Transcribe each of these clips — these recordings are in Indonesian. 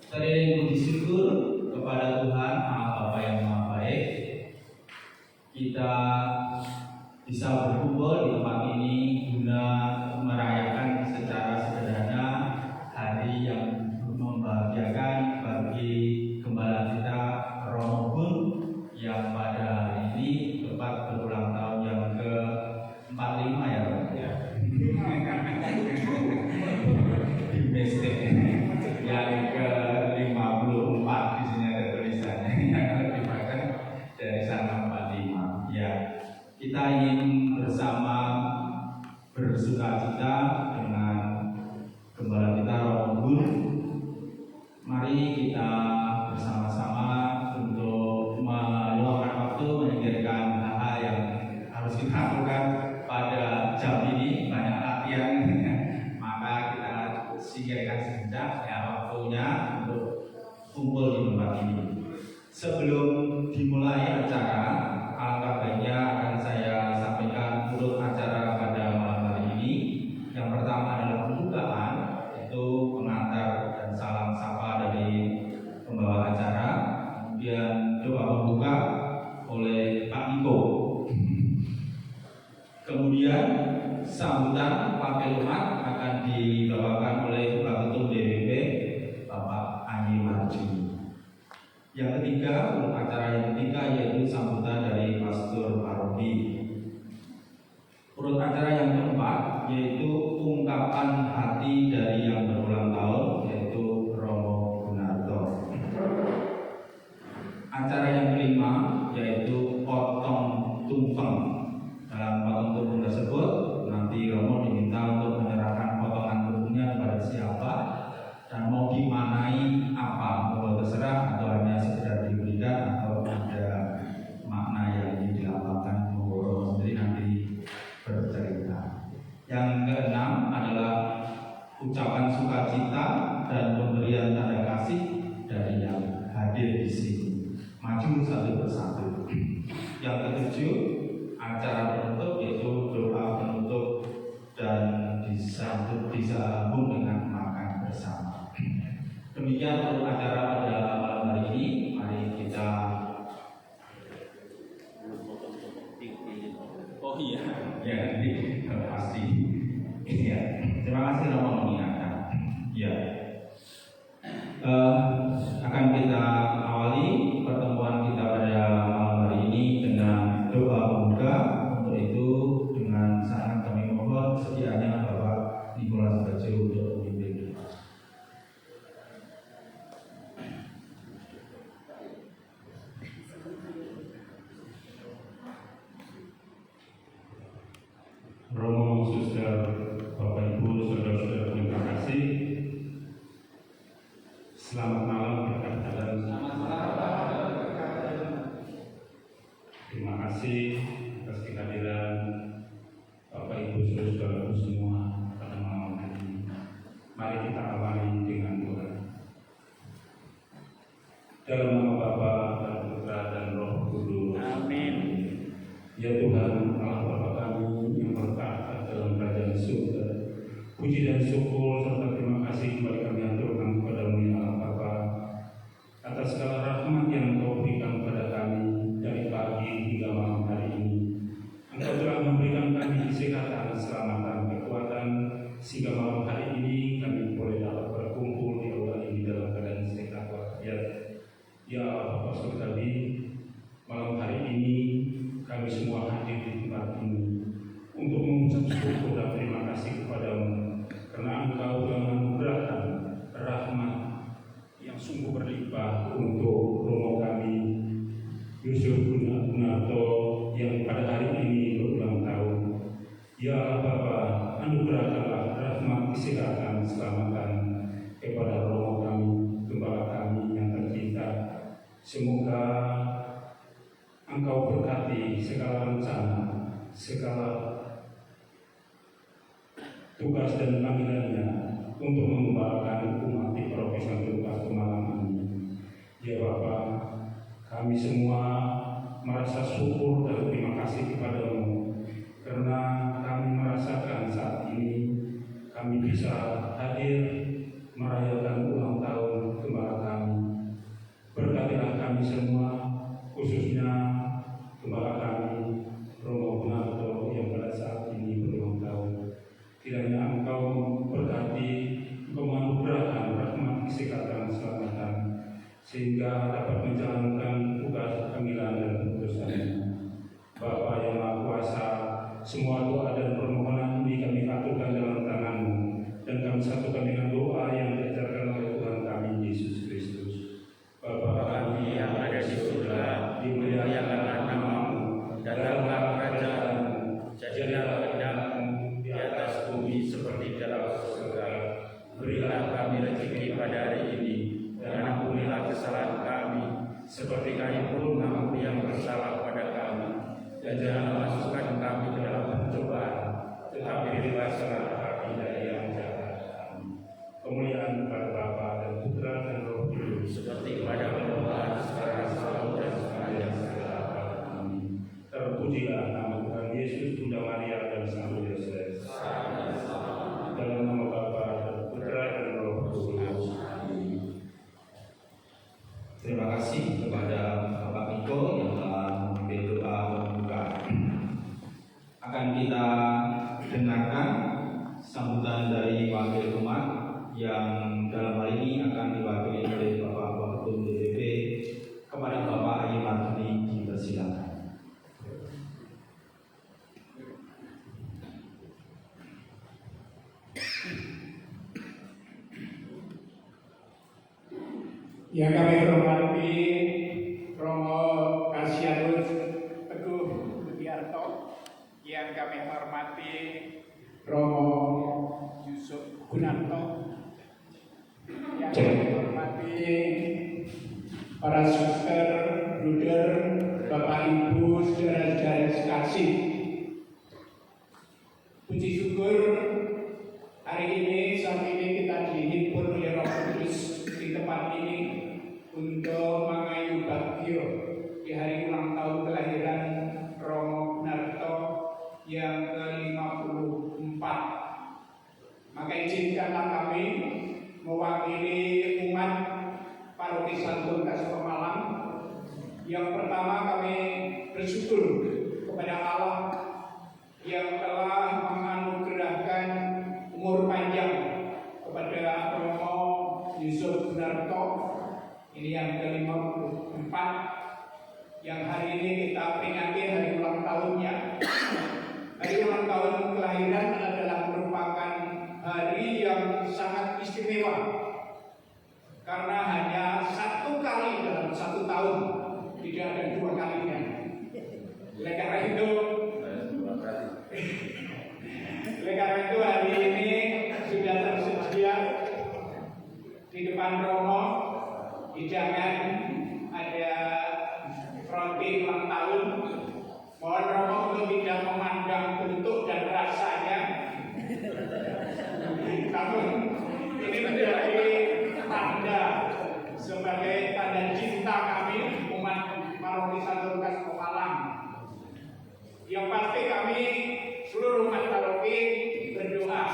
Teriring puji syukur kepada Tuhan Allah Bapa yang Maha Baik. Kita bisa berkumpul di tempat ini guna merayakan secara sederhana hari yang membahagiakan bagi gembala kita Romo Gun yang pada hari ini tepat berulang tahun yang ke-45 ya Pak? Ya. Di mistake yang ke-54 di sini ada tulisannya yang lebih bahkan dari sana 45 ya. Kita ingin bersama bersukacita dengan gembala kita Romo Gun. Mari kita bersama-sama untuk meluangkan waktu menyingkirkan hal-hal yang harus kita lakukan pada jam ini, banyak latihan maka kita singkirkan sebentar ya waktunya untuk kumpul di tempat ini. Sebelum dimulai acara, alangkah baiknya akan saya sampaikan urut acara pada malam hari ini. Yang pertama adalah pembukaan, yaitu pengantar dan salam sapa dari pembawa acara. Kemudian doa pembuka oleh Pak Niko. Kemudian sambutan wakil umat akan dibawakan oleh Ketua Ketum DPP Bapak Andi Marji. Yang ketiga, urut acara yang ketiga yaitu sambutan dari Pastor Paroki. Urut acara yang keempat yaitu ungkapan hati dari yang berulang tahun yaitu Romo Gunarto. Acara yang kelima yaitu potong tumpeng. Dalam potong tumpeng tersebut nanti Romo diminta untuk menyerahkan potongan tumpengnya kepada siapa dan mau dimanai apa, mau terserah atau hanya sekedar diberikan atau ada makna yang ingin dilambangkan, Romo sendiri nanti bercerita. Yang keenam adalah ucapan sukacita dan pemberian tanda kasih dari yang hadir di sini. Maju satu persatu. Yang ketujuh, acara penutup yaitu doa penutup dan disambung dengan makan bersama. Demikian untuk acara pada malam hari ini. Mari kita. Oh iya, ya nanti pasti. Ya, terima kasih Romo mengingatkan. Ya, akan kita awali pertemuan kita pada malam hari ini dengan doa pembuka. Untuk itu dengan sangat kami mohon sedianya Bapak Nikolas Bajo untuk memimpin. Romo, Suster, Bapak Ibu, Saudara-saudara, terima kasih. Selamat malam berkat Tuhan. Selamat malam. Terima kasih atas kehadiran Bapak Ibu, Saudara-saudara semua pada malam hari ini. Mari kita awali dengan doa. Dalam nama Bapa dan Putra dan Roh Kudus. Amin. Ya Tuhan, Allah Bapa kami yang berkata dalam kerajaan surga, puji dan syukur serta terima kasih kembali kami aturkan kepada-Mu ya Allah Bapa atas segala rahmat yang Engkau berikan kepada kami dari pagi hingga malam hari ini. Engkau telah memberikan kami kesehatan, keselamatan, kekuatan sehingga malam hari ini kami boleh dapat berkumpul di aula ini dalam keadaan sehat walafiat. Ya Allah Bapa Surgawi, malam hari ini kami semua hadir di tempat ini untuk mengucap syukur dan terima kasih kepada-Mu karena Engkau telah menganugerahkan rahmat yang sungguh berlimpah untuk Romo kami Yusuf Gunarto yang pada hari ini berulang tahun. Ya Allah Bapa, anugerahkanlah rahmat, kesehatan, keselamatan kepada Romo kami, gembala kami yang tercinta. Semoga Engkau berkati segala rencana, segala tugas dan panggilannya untuk mengembalakan umat di Paroki Santo Lukas Pemalang ini. Ya Bapa, kami semua merasa syukur dan terima kasih kepada-Mu karena kami merasakan saat ini kami bisa hadir merayakan ulang tahun gembala doa yang diajarkan oleh Tuhan kami Yesus Kristus. Bapa kami yang ada di surga, dimuliakanlah namamu, datanglah kerajaanmu, jadilah kehendakmu di atas bumi seperti dalam surga. Berilah kami rezeki pada hari ini, dan ampunilah kesalahan kami, seperti kami pun mengampuni yang bersalah pada kami. Dan jangan masukkan kami ke dalam pencobaan, tetapi bebaskanlah kami dari yang jahat. Kemuliaan kepada Bapa dan Putra dan Roh Kudus, seperti pada permulaan, sekarang, selalu dan sepanjang segala abad. Amin. Terpujilah nama Tuhan Yesus, Bunda Maria dan Sang Yosef. Dalam nama Bapa dan Putra dan Roh Kudus. Amin. Terima kasih kepada Bapak Miko yang telah memimpin doa pembuka. Akan kita dengarkan sambutan dari wakil umat yang dalam hal ini akan diwakili oleh Bapak Waketum DPP. Kepada Bapak Ayi Martini dipersilakan. Yang kami hormati Romo Kasianus Teguh Budiarto, yang kami hormati Romo Yusuf Gunarto, yang kami hormati para suster, bruder, Bapak Ibu, saudara-saudara sekasih. Puji syukur hari ini saat ini kita dihimpun oleh Roh Kudus di tempat ini untuk mengayu bagio di hari ulang tahun kelahiran Romo Gunarto yang ke-54. Maka izinkanlah kami mewakili umat Paroki Santo Lukas Pemalang. Yang pertama, kami bersyukur kepada Allah yang telah menganugerahkan umur panjang kepada Romo Yusuf Gunarto, ini yang ke-54, yang hari ini kita peringati hari ulang tahunnya. Hari ulang tahun kelahiran adalah merupakan hari yang sangat istimewa, karena hanya satu kali dalam satu tahun, tidak ada dua kalinya. Oleh karena itu hari ini sudah tersedia di depan Romo hidangan, ada roti ulang tahun. Mohon Romo untuk tidak memandang bentuk dan rasanya, namun ini menjadi tanda sebagai tanda cinta kami umat Paroki Santo Lukas Pemalang. Yang pasti kami seluruh umat paroki berdoa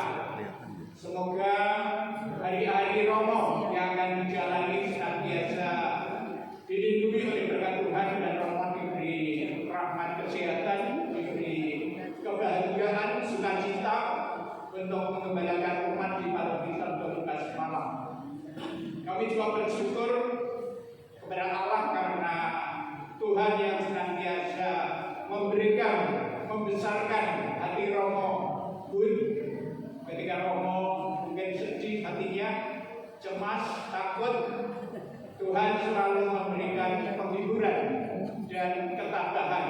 semoga hari-hari Romo yang akan dijalani senantiasa dilindungi oleh berkat Tuhan, dan Romo diberi rahmat kesehatan, diberi kebahagiaan, sukacita untuk mengembalakan umat di Paroki Santo Lukas Pemalang. Kami juga bersyukur kepada Allah karena Tuhan yang senantiasa membesarkan hati Romo Gun. Ketika Romo mungkin sedih hatinya, cemas, takut, Tuhan selalu memberikan penghiburan dan ketabahan.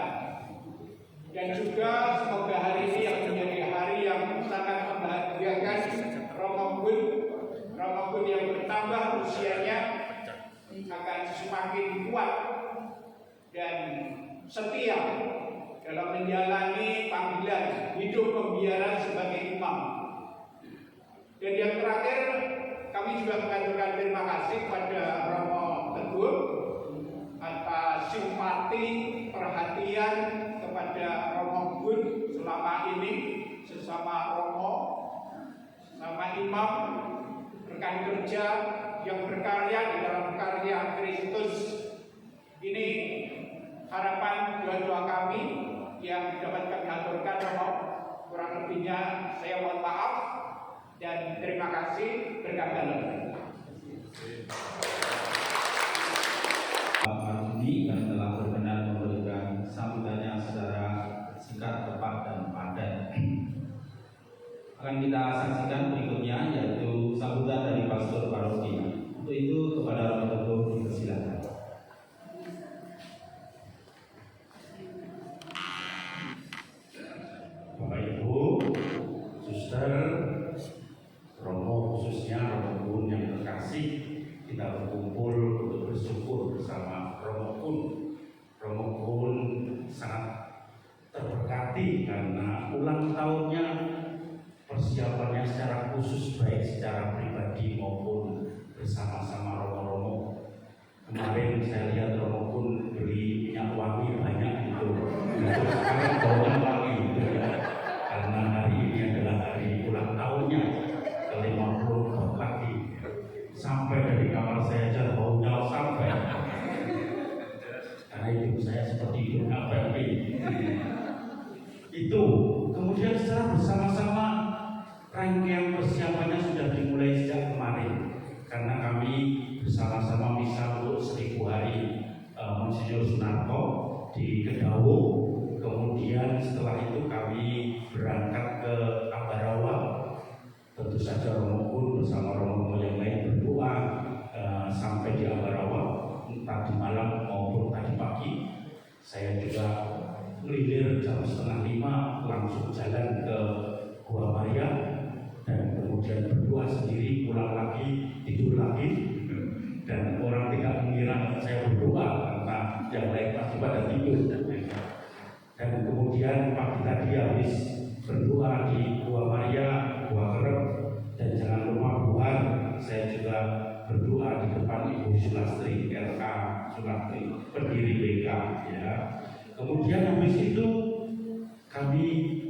Dan juga semoga hari ini yang menjadi hari yang sangat membahagiakan Romo Gun yang bertambah usianya akan semakin kuat dan setia dalam menjalani panggilan hidup pembiaran sebagai imam. Dan yang terakhir, kami juga mengaturkan terima kasih kepada Romo Teguh atas simpati, perhatian kepada Romo Gun selama ini, sesama Romo, sesama imam, rekan kerja yang berkarya di dalam karya Kristus. Ini harapan doa-doa kami yang dapat kami aturkan, Romo. Kurang lebihnya saya mohon maaf dan terima kasih. Berkat dalam. Pak Martini yang telah berkenan memberikan sambutannya secara singkat, tepat, dan padat. Akan kita saksikan berikutnya yaitu sambutan dari kemudian setelah itu kami berangkat ke Ambarawa. Tentu saja Romo Kun bersama romo yang lain berdoa sampai di Ambarawa, entah di malam maupun tadi pagi. Saya juga ngelilir jam 4:30 langsung jalan ke Gua Maria, dan kemudian berdoa sendiri, pulang lagi, tidur lagi, dan orang tidak mengira saya berdoa karena yang lain pasti pada tidur. Dan kemudian pagi tadi habis berdoa di Gua Maria, Gua Kerep, dan jangan lupa buat saya juga berdoa di depan Ibu Sulastri, RK Sulastri, pendiri BK, ya. Kemudian habis itu kami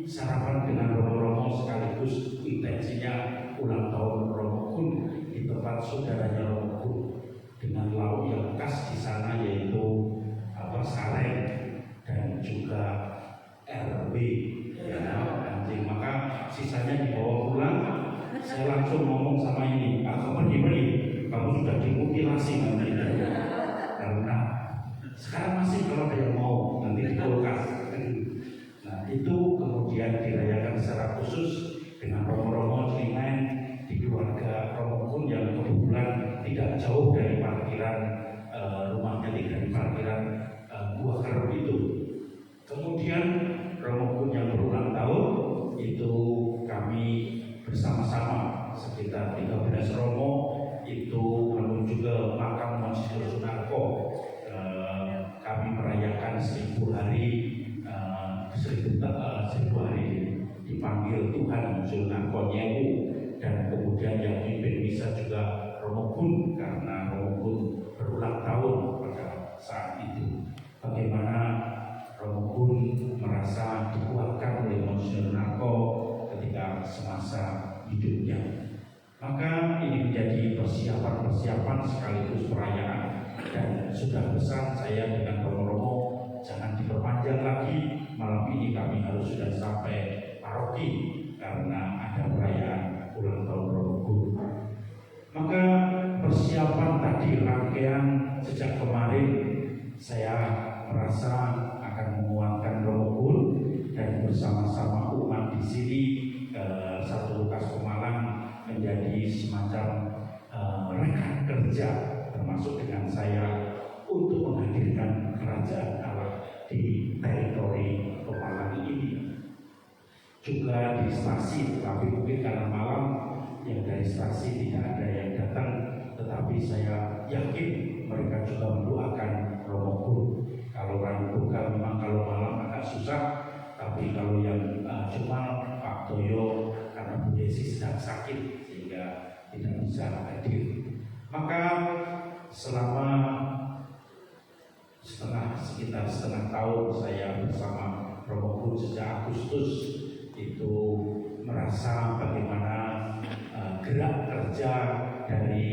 sarapan dengan romo-romo sekaligus intensinya ulang tahun Romo Kun di tempat saudaranya Romo Kun dengan lauk yang khas di sana yaitu sareng dan juga RB, ya, anjing. Maka sisanya dibawa pulang. Saya langsung ngomong sama ini, pergi, kamu sudah dimutilasi nanti. Karena sekarang masih kalau ada yang mau nanti di kulkas. Nah itu kemudian dirayakan secara khusus dengan romo-romo Cilimen di keluarga Romo Kun yang kebetulan tidak jauh dari parkiran rumahnya, tidak dari parkiran Gua Kerep itu. Kemudian Romo Kun yang berulang tahun itu kami bersama-sama sekitar 13 romo itu menuju ke makam Monsignor Sunarko. Kami merayakan 1000 hari 1000 hari dipanggil Tuhan Sunarko Nyewu, dan kemudian yang pimpin misa juga Romo Kun karena Romo Kun berulang tahun pada saat itu. Bagaimana Romo Kun merasa dikuatkan oleh Monsignor Sunarko ketika semasa hidupnya. Maka ini menjadi persiapan sekaligus perayaan, dan sudah pesan saya dengan romo-romo jangan diperpanjang lagi. Malam ini kami harus sudah sampai paroki karena ada perayaan ulang tahun Romo Kun. Maka persiapan tadi rangkaian sejak kemarin saya merasa akan menguatkan Romo Kun dan bersama-sama umat di sini Satu Lukas Pemalang menjadi semacam rekan kerja termasuk dengan saya untuk menghadirkan kerajaan Allah di teritori Pemalang ini. Juga di stasi, tapi mungkin karena malam yang dari stasi tidak ada yang datang, tetapi saya yakin mereka juga mendoakan Romo Kun. Kalau Randuka memang kalau malam agak susah, tapi kalau yang cuma Pak Toyo karena Bu Desi sedang sakit sehingga tidak bisa hadir. Maka selama sekitar setengah tahun saya bersama Romo Kun sejak Agustus itu merasa bagaimana gerak kerja dari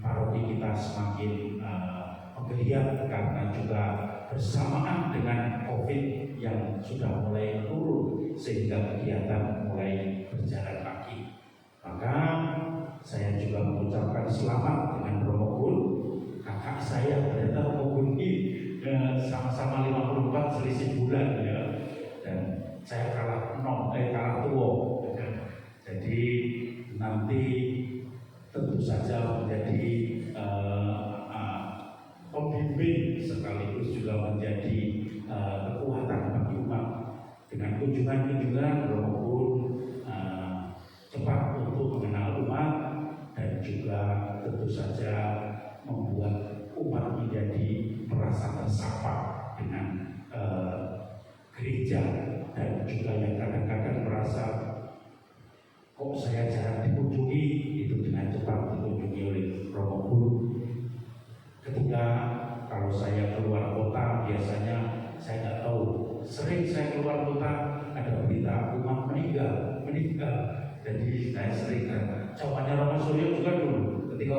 paroki kita semakin menggeliat karena juga bersamaan dengan COVID yang sudah mulai menurun sehingga kegiatan mulai berjalan lagi. Maka saya juga mengucapkan selamat dengan Romo Kun. Kakak saya ternyata Romo Kun ini sama-sama 54 selisih bulan, ya. Dan saya kalah tua. Jadi nanti tentu saja menjadi pembimbing sekaligus juga menjadi kekuatan bagi umat. Dengan kunjungan-kunjungan Romo Kun cepat untuk mengenal umat dan juga tentu saja membuat umat menjadi merasa tersapa dengan gereja, dan juga yang kadang-kadang merasa kok saya jarang dikunjungi, itu dengan cepat dikunjungi oleh Romo Kun. Ketika kalau saya keluar kota biasanya saya tidak tahu, sering saya keluar kota ada berita umat meninggal. Jadi saya sering jawabannya Romo Suryo juga dulu. Ketika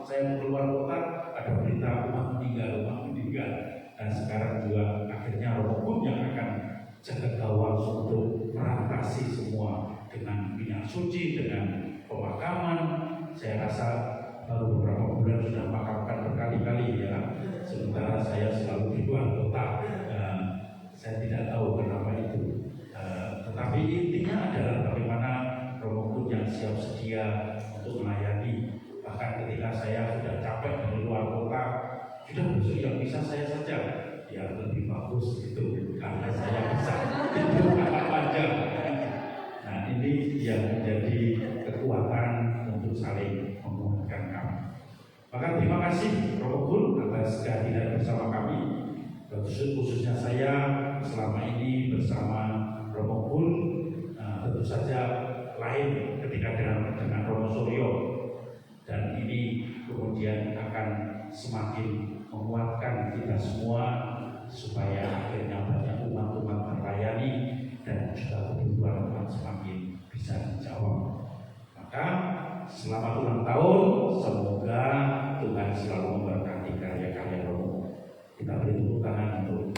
saya keluar kota ada berita umat meninggal. Dan sekarang juga akhirnya Romo Kun yang akan jaga gawang untuk merangkasi semua dengan minyak suci, dengan pemakaman. Saya rasa baru beberapa bulan sudah makamkan berkali-kali, ya. Sementara saya selalu di luar kota. Saya tidak tahu kenapa itu. bersedia untuk melayani. Bahkan ketika saya sudah capek dari luar kota, sudah besok yang bisa saya saja, yang lebih bagus itu karena saya bisa hidup agak panjang. Nah, ini yang menjadi kekuatan untuk saling menguatkan kami. Maka terima kasih Romo Kun atas kehadiran bersama kami. Khususnya saya selama ini bersama Romo Kun, tentu saja lain ketika dengan Romo Suryo, dan ini kemudian akan semakin menguatkan kita semua supaya akhirnya banyak umat-umat terlayani dan juga kebutuhan umat semakin bisa dijawab. Maka selamat ulang tahun, semoga Tuhan selalu memberkati karya-karya Romo. Kita beri tepuk tangan untuk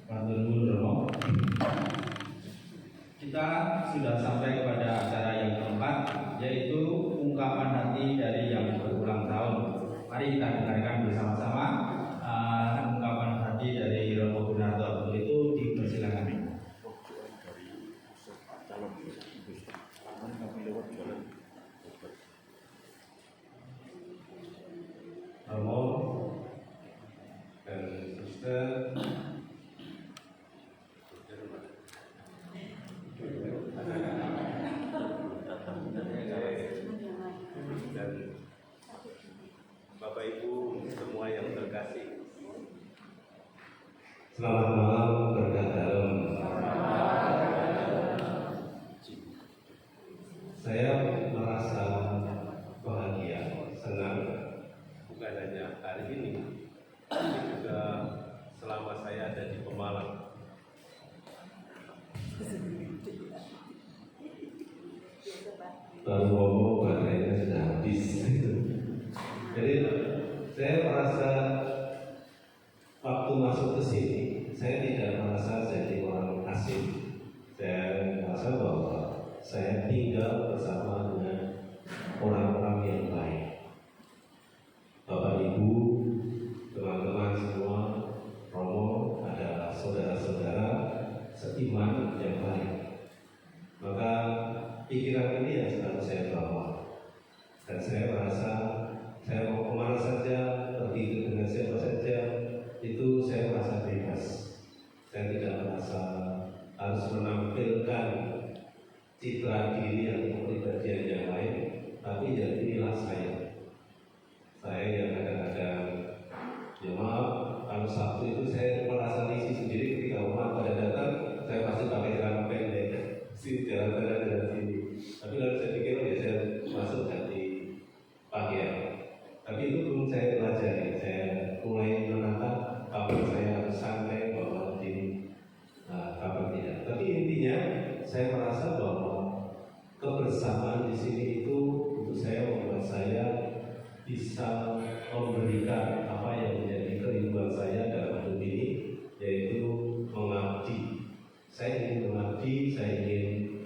Matur nuwun Romo. Kita sudah sampai kepada acara yang keempat, yaitu ungkapan hati dari yang berulang tahun. Mari kita dengarkan bersama-sama ungkapan hati dari Romo Gunarto. Untuk itu dipersilakan. Romo dan Suster, dan Bapak Ibu semua yang terkasih. selamat malam berkat dalam. Saya merasa bahagia, senang, Bukan hanya hari ini, tapi juga selama saya ada di Pemalang. baru ngomong baterainya sudah habis. Jadi saya merasa waktu masuk ke sini, saya tidak merasa jadi orang asing. Saya merasa bahwa saya tinggal bersama dengan orang-orang yang baik. Bapak Ibu, teman-teman semua, Romo adalah saudara-saudara seiman yang baik. Maka pikiran ini yang selalu saya bawa, dan saya merasa saya mau kemana saja, pergi dengan siapa saja, itu saya merasa bebas. Saya tidak merasa harus menampilkan citra diri atau kepribadian yang lain, tapi ya inilah saya. Saya yang kadang-kadang, ya maaf, kalau Sabtu itu saya merasa risih sendiri ketika umat pada datang, saya pasti pakai celana pendek, si jalan-jalan dari sini. Tapi kalau saya pikir, ya saya masuk ganti pakaian. Tapi itu belum saya pelajari. Saya mulai menata kapan saya harus santai, bahwa ini kapan tidak. Tapi intinya, saya merasa bahwa kebersamaan di sini itu untuk saya membuat saya bisa memberikan apa yang menjadi kerinduan saya dalam hidup ini, yaitu mengabdi. Saya ingin mengabdi, saya ingin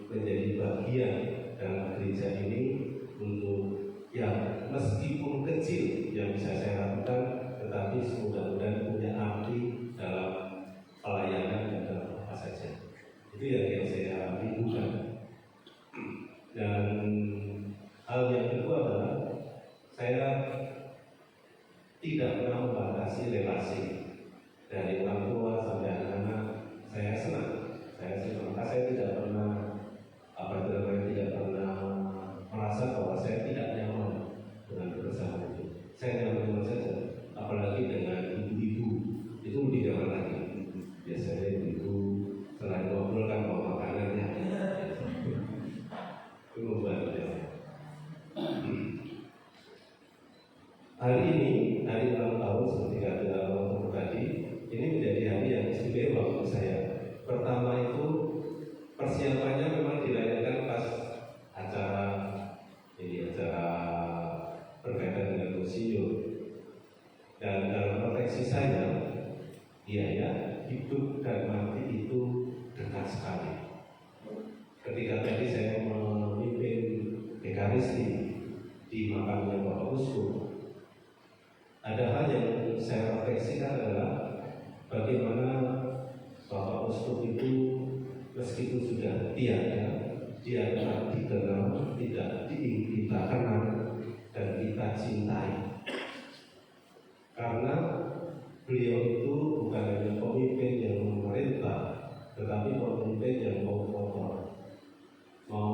menjadi bagian dalam gereja ini untuk yang meskipun kecil yang bisa saya lakukan, tetapi mudah-mudahan punya arti dalam pelayanan dan dalam apa saja. Itu yang saya rindukan. Dan hal yang kedua adalah saya tidak pernah membatasi relasi dari orang tua sampai anak-anak. Saya senang, maka saya tidak pernah tidak pernah merasa bahwa saya tidak nyaman dengan kebersamaan itu. Saya nyaman saja, apalagi dengan ibu-ibu itu lebih nyaman lagi. Biasanya ibu selain ngobrol kan bawa makanannya, itu membantu ya. Hari ini, hari ulang tahun seperti kata Romo tadi, ini menjadi hari yang istimewa untuk saya. Pertama itu persiapannya memang dirayakan pas acara berkaitan dengan museum. Dan dalam konteks saya, iya ya, hidup dan mati itu dekat sekali. Ketika tadi saya memimpin Ekaristi di makamnya Bapak Uskup, ada hal yang saya refleksikan adalah bagaimana Bapak Uskup itu meskipun sudah tiada, dia tetap dikenal, tidak kita kenal dan kita cintai. Karena beliau itu bukan hanya pemimpin yang memerintah, tetapi pemimpin yang mau kotor. Mau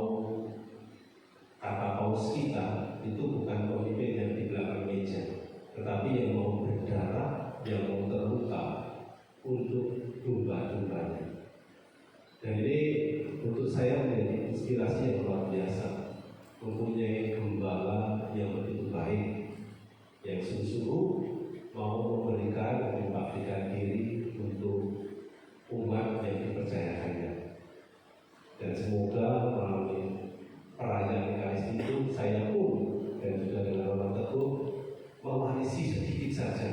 kata paus kita itu bukan pemimpin yang di belakang meja, tetapi yang mau berdarah, yang mau terluka untuk domba-dombanya. Dan ini untuk saya menjadi inspirasi yang luar biasa, mempunyai gembala yang begitu baik, yang sungguh-sungguh mau memberikan dan mengabdikan diri untuk umat yang dipercayakannya. Dan semoga melalui perayaan Ekaristi itu saya pun dan juga dengan orang teguh mewarisi sedikit saja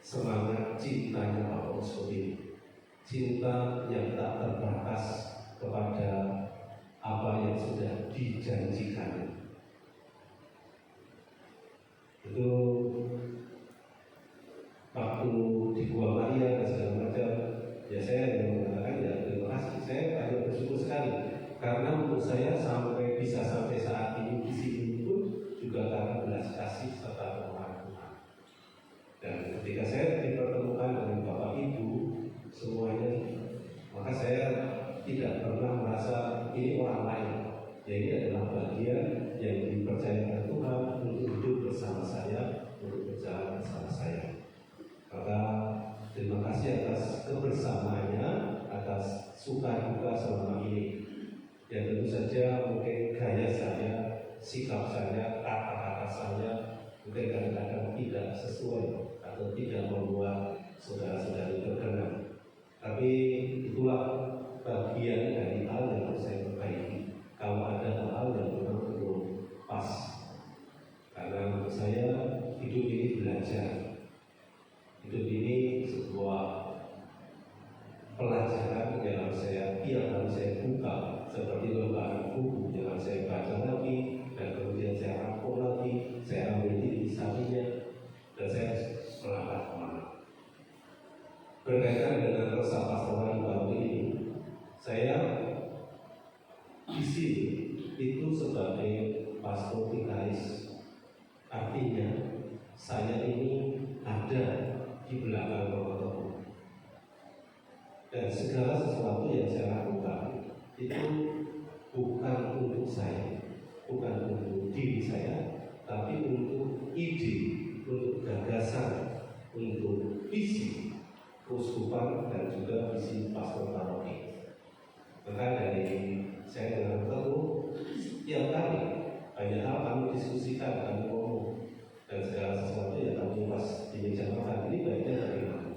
semangat cintanya Pak Paus ini. Cinta yang tak terbatas kepada apa yang sudah dijanjikan. Itu waktu di Gua Maria dan segala macam, ya saya mengatakan ya terima kasih. Saya hanya bersyukur sekali karena untuk saya bisa sampai saat ini di sini pun juga karena belas kasih serta pertolongan Tuhan. Dan ketika saya dipertemukan dengan Bapak Ibu semuanya, maka saya tidak pernah merasa ini orang lain. Ya ini adalah bagian yang dipercayakan Tuhan untuk hidup bersama saya, untuk berjalan bersama saya. Maka terima kasih atas kebersamaannya, atas suka duka selama ini. Ya tentu saja mungkin gaya saya, sikap saya, kata-kata saya mungkin kadang-kadang tidak sesuai atau tidak membuat saudara-saudari terkenal. Tapi itulah bagian dari hal yang harus saya perbaiki. Kalau ada hal yang memang belum pas, karena menurut saya hidup ini belajar. Hidup ini sebuah pelajaran yang harus saya buka, seperti lembaran buku yang harus saya baca lagi, dan kemudian saya rangkum lagi, saya ambil intisarinya, dan saya melangkah kemana. Berkaitan dengan resah pastoral baru ini, saya di sini itu sebagai pastor vikaris, artinya saya ini ada di belakang Bapak Teguh. Dan segala sesuatu yang saya lakukan itu bukan untuk saya, bukan untuk diri saya, tapi untuk ide, untuk gagasan, untuk visi keuskupan dan juga visi pastor paroki. Maka dari saya dengan Teguh, setiap kali banyak hal kami diskusikan, kami ngomong, dan segala sesuatu yang kami pas di meja makan ini baiknya bagaimana.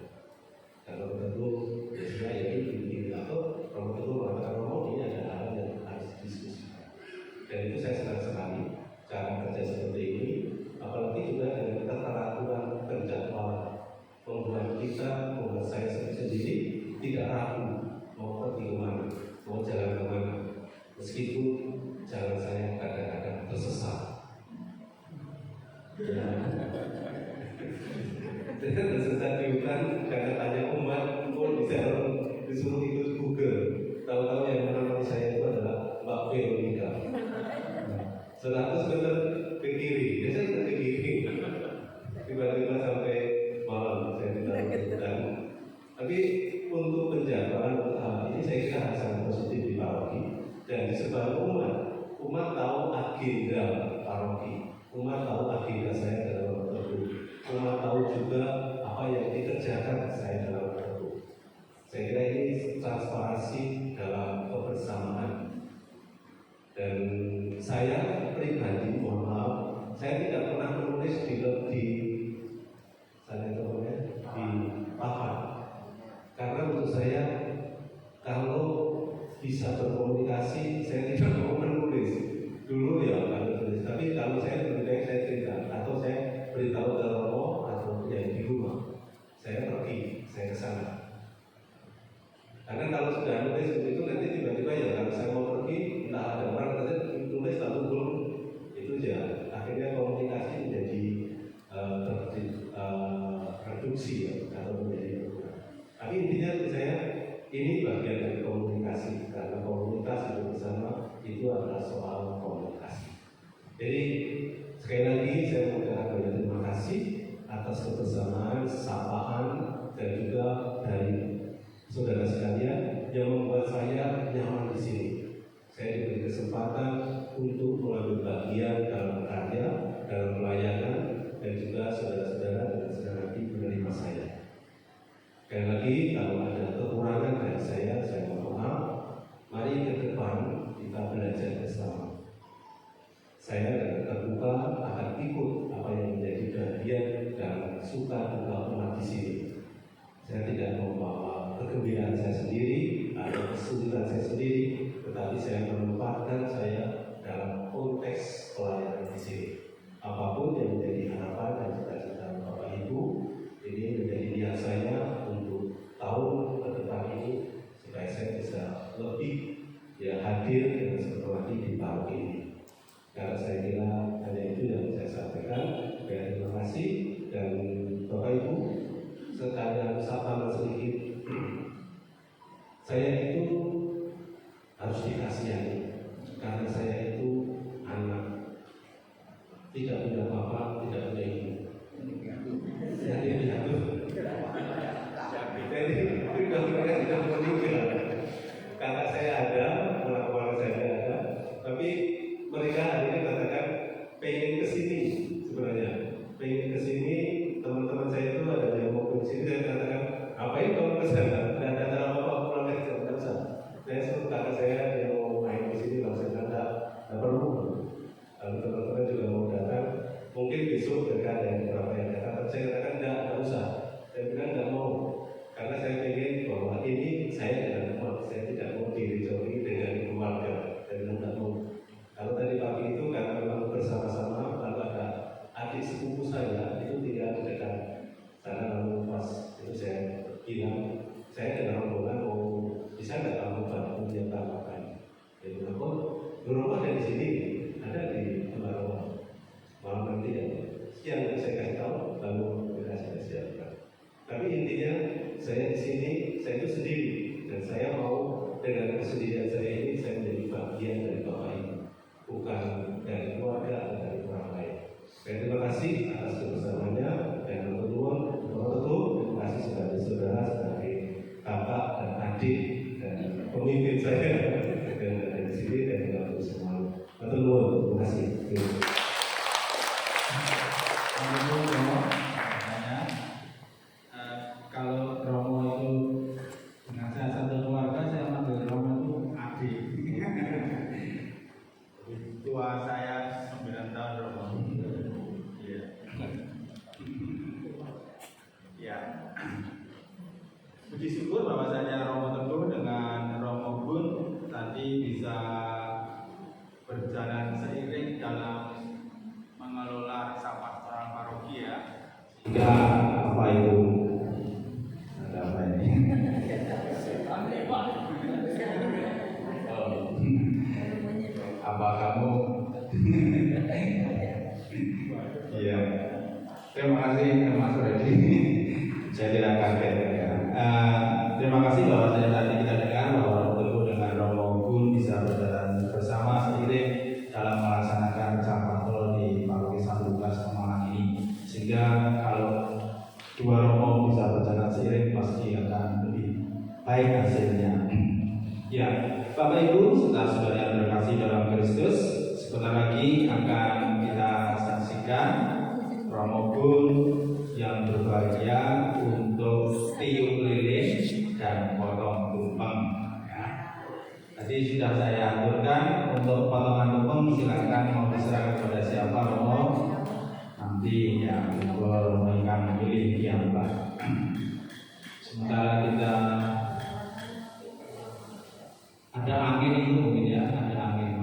Kalau Teguh biasanya ya ini atau kalau Teguh mengatakan ini ada hal yang harus diskusikan. Dan itu saya senang sekali cara kerja seperti ini, apalagi juga dengan keteraturan penjadwalan. Membuat saya sendiri tidak ragu mau pergi kemana, mau jalan kemana, meskipun jalan saya kadang-kadang tersesat. Dengan tersesat di hutan, karena tanya umat pun bisa disuruh ikut Google. Tahu-tahu yang menemani saya itu adalah Mbak Veronica. 100 meter ke kiri, biasanya kita ke kiri. Tiba-tiba sampai malam saya ditaruh di hutan. Tapi untuk penjadwalan untuk hal ini saya kira sangat positif di paroki dan di sebagai umat tahu agenda paroki, umat tahu agenda saya dalam waktu, umat tahu juga apa yang dikerjakan saya dalam waktu. Saya kira ini transparansi dalam kebersamaan. Dan saya pribadi mohon maaf, saya tidak pernah menulis di papan. Karena menurut saya kalau bisa berkomunikasi, saya tidak mau menulis. Dulu ya kalau tulis, tapi kalau saya lebih baik saya cerita atau saya beritahu ke Romo atau yang di rumah, saya pergi, saya ke sana. Karena kalau sudah nulis itu nanti tiba-tiba ya kalau saya mau pergi, entah ada orang nanti tulis lalu belum itu ya akhirnya komunikasi menjadi kesempatan untuk mengambil bagian dalam karya, dalam pelayanan, dan juga saudara-saudara dan saudara penerima saya. Sekali lagi, kalau ada kekurangan dari saya mohon maaf. Mari ke depan kita belajar bersama. Saya terbuka akan ikut apa yang menjadi bagian dalam suka duka umat di sini. Saya tidak membawa kegembiraan saya sendiri atau kesulitan saya sendiri, tetapi saya menempatkan saya dalam konteks pelayanan di sini. Apapun yang menjadi harapan dan cita-cita Bapak Ibu, ini menjadi niat saya untuk tahun ke depan ini supaya saya bisa lebih hadir dengan seperti di tahun ini. Karena saya kira hanya itu yang saya sampaikan. Terima kasih, dan Bapak Ibu sekalian sapa sedikit. Saya itu harus dikasihani karena saya itu anak, tidak punya bapak, tidak punya ibu. Jadi jatuh. Jadi tidak meninggal. Karena saya ada, orang-orang saya ada, tapi mereka hari ini katakan pengen kesini sebenarnya, pengen kesini. Teman-teman saya itu ada yang mau kesini, saya katakan apa itu kalau kesana? Tidak ada cara apa pulang aja, tidak usah. Saya suruh kakak saya yang mau main di sini, kalau saya tidak perlu. Lalu teman-teman juga mau datang, mungkin besok mereka ada yang berapa yang datang. Saya katakan tidak usah. Saya bilang tidak mau, karena saya ingin bahwa ini saya dengan umat, saya tidak mau dirijoki dengan keluarga. Saya bilang tidak mau. Kalau tadi pagi itu karena memang bersama-sama, lalu ada adik sepupu saya itu tidak dekat. Karena lalu pas itu saya bilang, saya dengan rombongan mau bisa nggak kamu bantu menyebar makan? Dia bilang, oh, rumah ada di sini, ada di rumah. Malam nanti ya. Sekian saya kasih tahu, lalu kita saya siapkan. Tapi intinya saya di sini, saya itu sendiri, dan saya mau dengan kesendirian saya ini saya menjadi bagian dari Bapak ini, bukan dari keluarga atau dari orang lain. Terima kasih atas kebersamaannya, dan terima kasih sebagai saudara, sebagai kakak dan adik dan pemimpin saya dan ada di sini dan juga untuk semua. Terima kasih. Kalau Romo itu dengan saya satu keluarga, saya manggil Romo itu adik. Tua saya 9 tahun Romo. Iya. Ya. Puji syukur bahwasanya Romo Teguh dengan Romo Gun tadi bisa berjalan seiring dalam mengelola sampah pastoral paroki ya. Jika apa itu? Ada apa ini? Apa kamu? Iya. Terima kasih Mas Redi. Saya tidak kaget ya. Terima kasih bahwasanya tadi kita dengar bahwa Romo Teguh dengan Romo Gun bisa berjalan bersama seiring dalam melaksanakan sampah pastoral di Paroki San Lukas Pemalang ini. Sehingga kalau dua romo bisa berjalan seiring pasti akan lebih baik hasilnya. Ya, Bapak Ibu, saudara-saudara yang terkasih dalam Kristus, sebentar lagi akan kita saksikan Romo Gun yang berbahagia untuk tiup lilin dan potong tumpeng. Ya. Tadi sudah saya aturkan untuk potongan tumpeng, silakan mau diserahkan kepada siapa Romo. Nanti ya akan memilih yang baik. Sementara kita ada angin itu mungkin ya, ada angin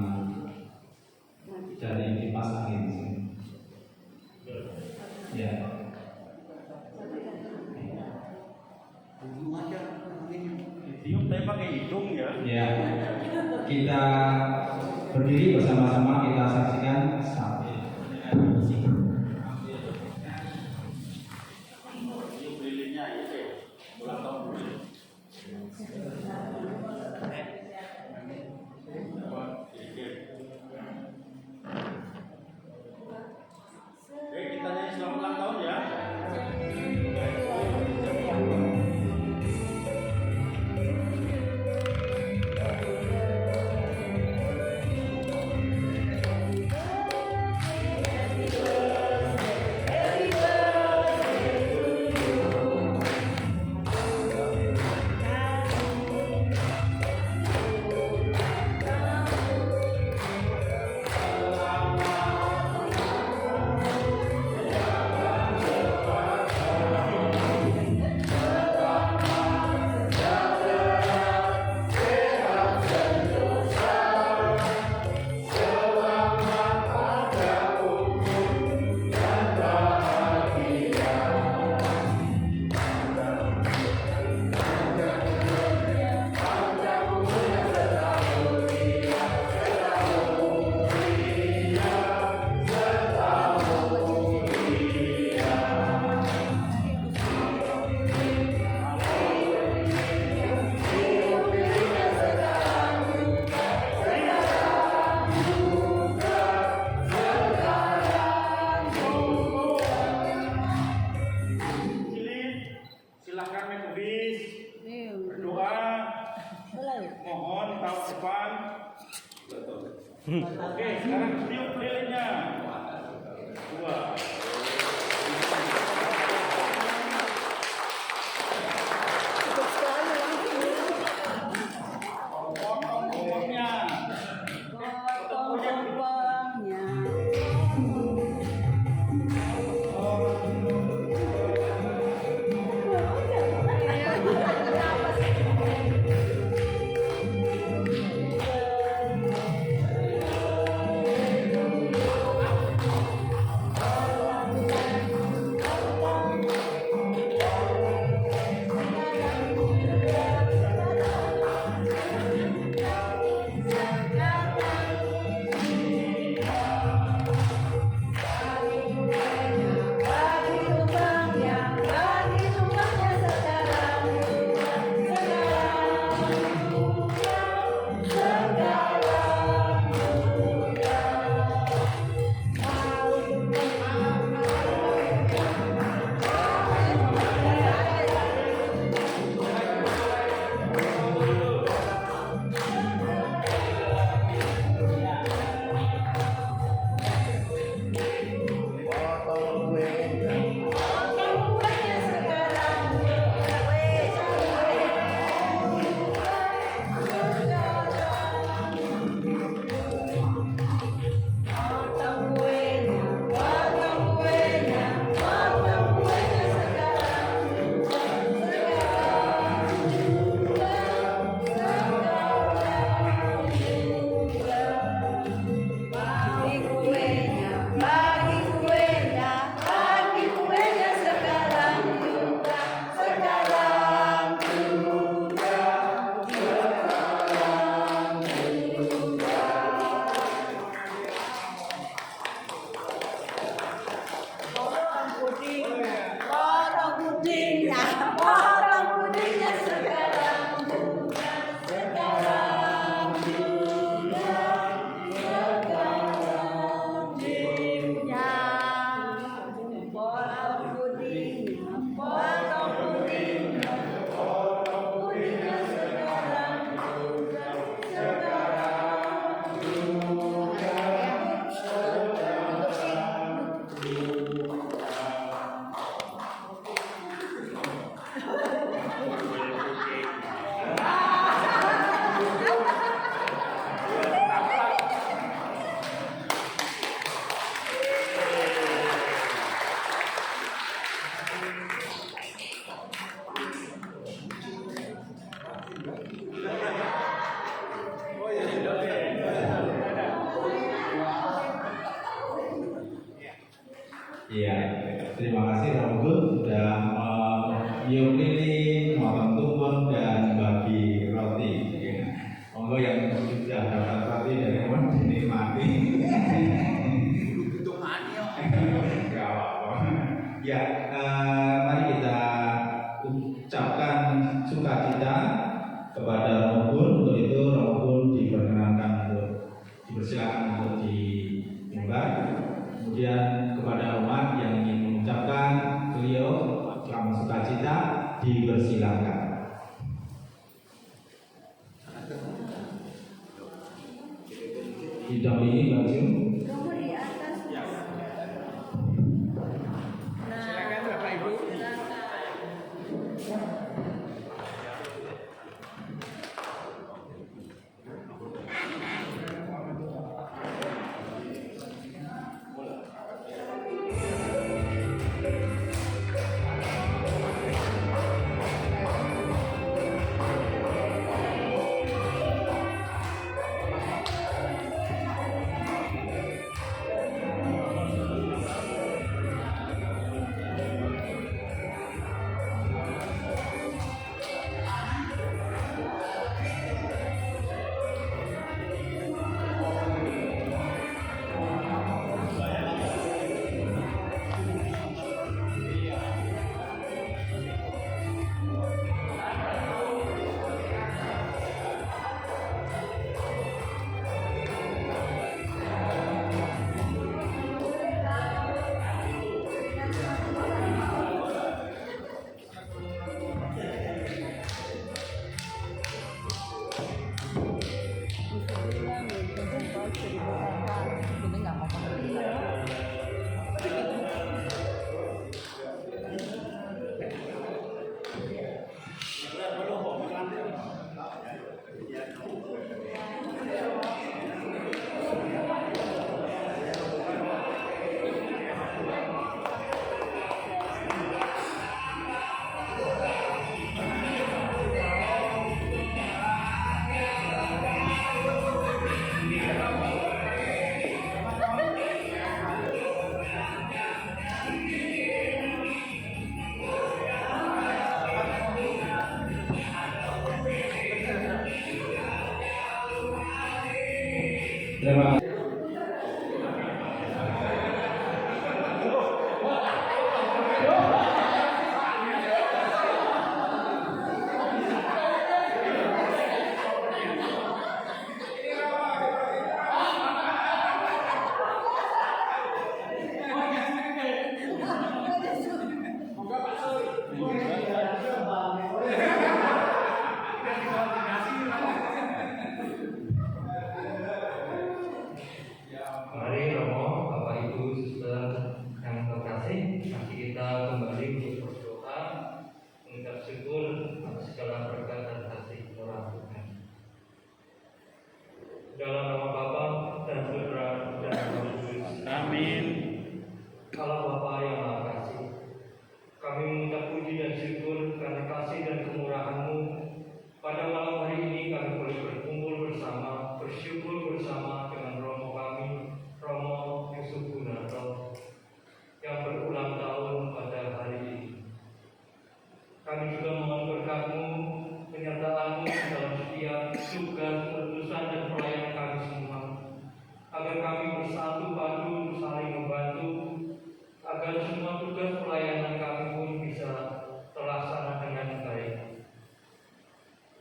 dari kipas angin di sini. Ya. Tiup tapi pakai hidung ya. Ya. Kita berdiri bersama-sama, kita saksikan sampai Kita nyanyi selamat ulang tahun ya. Oke, sekarang tiup lilinnya. 2. Potong-potongnya. Iya, terima kasih Romo Gun sudah menyium lilin, motong tumpeng dan bagi roti. Ya. Monggo yang sudah dapat roti dari Romo dinikmati. Gak apa-apa. Ya, mari kita ucapkan sukacita kepada Romo Gun. Untuk itu Romo Gun diperkenankan untuk dipersilakan untuk di mimbar. Kemudian kepada umat yang ingin mengucapkan beliau selamat sukacita dipersilakan. Didampingi Mbak Jum. Silakan Bapak Ibu. Terima kasih. Mari Romo, Bapak Ibu, Suster yang terkasih, mari kita kembali untuk berdoa mengucap syukur atas segala berkat dan kasih murah Tuhan. Dalam nama Bapa dan Putra dan Roh Kudus. Amin. Allah Bapa yang Maha Kasih, kami mengucap puji dan syukur karena kasih dan kemurahan-Mu. Pada malam hari ini kami boleh berkumpul bersama, bersyukur bersama dengan Romo kami, Romo Yusuf Gunarto, yang berulang tahun pada hari ini. Kami juga mohon berkat-Mu, penyertaan-Mu dalam setiap tugas, urusan dan pelayanan kami semua, agar kami bersatu padu saling membantu, agar semua tugas pelayanan kami pun bisa terlaksana dengan baik.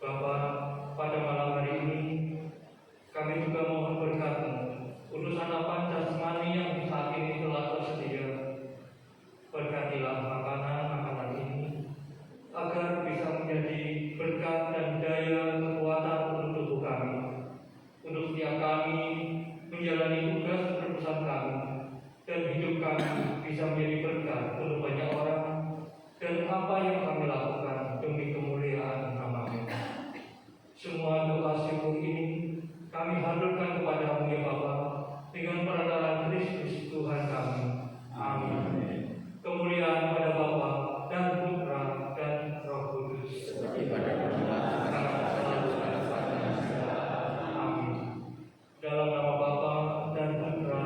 Bapa, pada malam hari ini kami juga mohon berkat-Mu, urusan apa jasmani yang saat ini telah tersedia. Berkatilah makanan ini, agar bisa menjadi berkat dan daya kekuatan untuk tubuh kami, untuk setiap kami menjalani tugas perusahaan kami, dan hidup kami bisa menjadi berkat untuk banyak orang, dan apa yang kami lakukan demi kemuliaan nama-Mu. Semua doa syukur ini kami haturkan kepada-Mu ya Bapa, dengan perantaraan Kristus Tuhan kami. Amin. Kemuliaan pada Bapa dan Putra dan Roh Kudus. Amin. Dalam nama Bapa dan Putra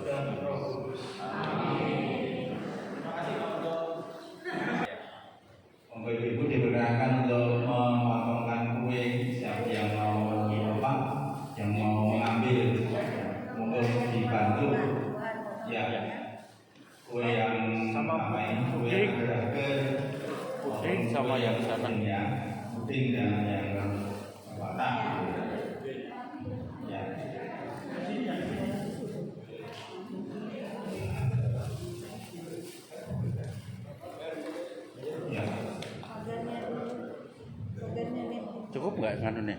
dan Roh Kudus. Amin. Monggo Ibu diperkenankan untuk memotongkan kue. Siapa yang mau yang mau mengambil, monggo dibantu. Ya, kue yang apa ini? Kue yang berharga, Puding sama yang sana. ya, puding dan yang watak. Ya. Ya. Cukup nggak nganunya?